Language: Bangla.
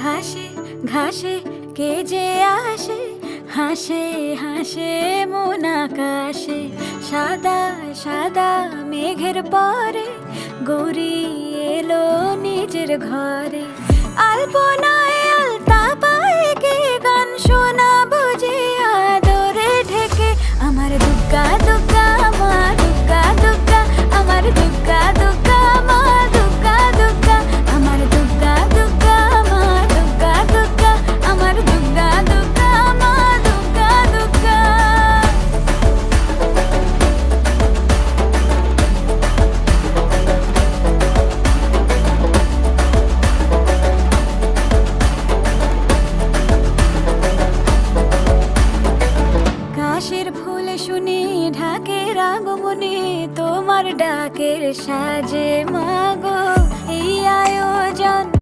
ঘাসে ঘাসে কে যে আসে, হাসে হাসে মন আকাশে। সাদা সাদা মেঘের পরে গৌরী এলো নিজের ঘরে। আলপনায় আলতা পায়ে কে গান শোনাবো যে আদরে ঢেকে। আমার দুগ্গা দুগ্গা মা দুগ্গা দুগ্গা, আমার দুগ্গা দুগ্গা মা দুগ্গা দুগ্গা, আমার দুগ্গা দুগ্গা মা দুগ্গা দুগ্গা, আমার দুগ্গা দুগ্গা মা দুগ্গা দুগ্গা। কাশের ফুল শুনি ঢাকের আগমনে, তোমার ডাকের সাজে মা